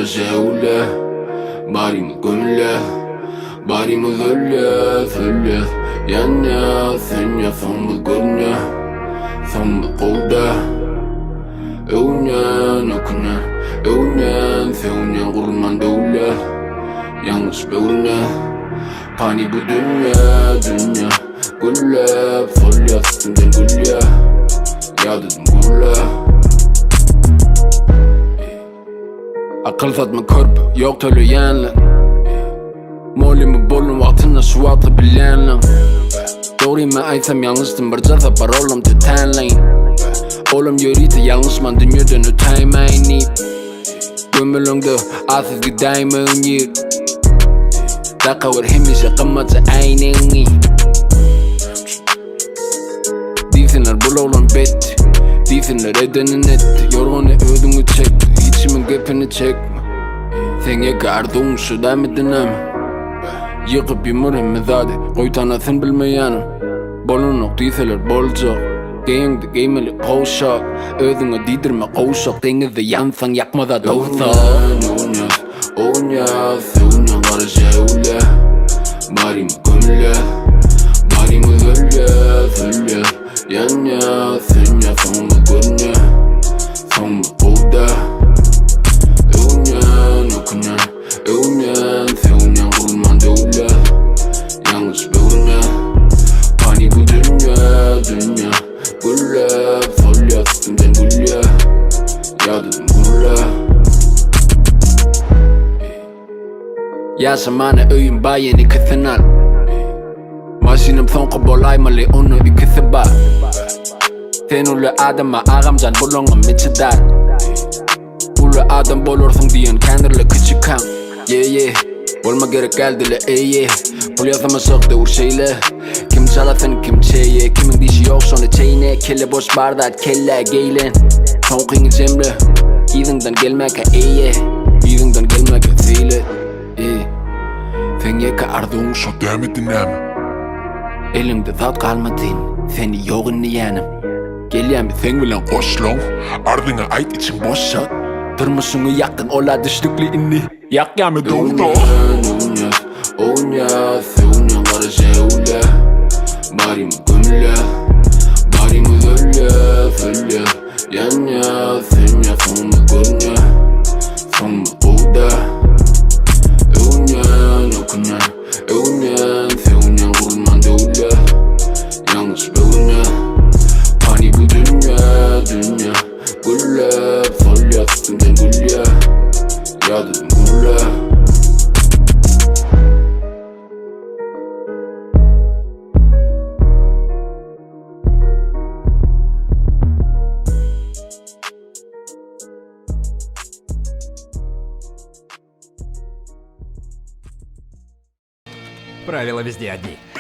Seule, barımı gömle, barımı fölle Yanna, senya, sonmu görne, sonmu kolda Evnen, okunan, evnen, sevnen, kurman dövle Yanlış böyle, pani bu dünya Güllep, solya, üstünden gülya Ya dedim gülle Akıl satma körp, yok söyleyenler Molimi bolun vaktinde su atabilenler Doğruyum aytsam yanlıştım bir ceza var oğlum tütenleyin Oğlum yürüyte yanlışman dünyadan öteymeyin Gömülüngde asız gideyim önür Daka var hemişe kımmatı ayneni Değilsinler bul oğlum bet Değilsinler edenin etti Yorgunu ödünü çekti İçimin gepini çekme Sen yakardın şu demedin ama Yıkıp yumurum zade Koy tanasın bilmeyenim Bolunuk değilseler bolcak Geyinde giymeli kovşak Ödünü değdirme kovşak Denizde yansan yakmada doğsak Oğunyaz Sevunyan karı Seule Barımı gömle Barımı fölle Yanna, senya, sonmu görne Sonmu kolda Evnen, okunan, evnen Sevunyan kurman dövle Yanlış böyle Pani bu dünya Güllep, solya, üstünden gülya Ya dedim gülle Yaşamana öyün bayeni kısınal Maşinim son kobolaymalı onu ikisi var Sen ulu adama ağamcan bulunğum içidar Ulu adam bulursun diyen kendirle küçük kan Yeah Olma gerek geldi Pul yazama soktu ur şeyle Kim çalasın kim çeye Kimin dişi yok sonra çeyne Kelle boş bardak kelle geylen Son kıyın cemre İzinden gelmek eye İzinden gelmek zile Sen yakardın şu demedin ama Elimde zat kalmadın Seni yoğun niyenim Gelyem sen bilen koşlong Ardına ait için boş şat Tırmışını yaktın ola düştükli inni Yak yami doğdu Oğunyaz Sevunyan karı Seule Barımı gömle Barımı fölle Yanna, senya, sonmu görne Sonmu kolda Evnen, okunan, evnen Sevunyan kurman dövle Yanlış böyle Pani bu dünya Güllep, solya, üstünden gülya Ya dedim gülle Правила везде одни.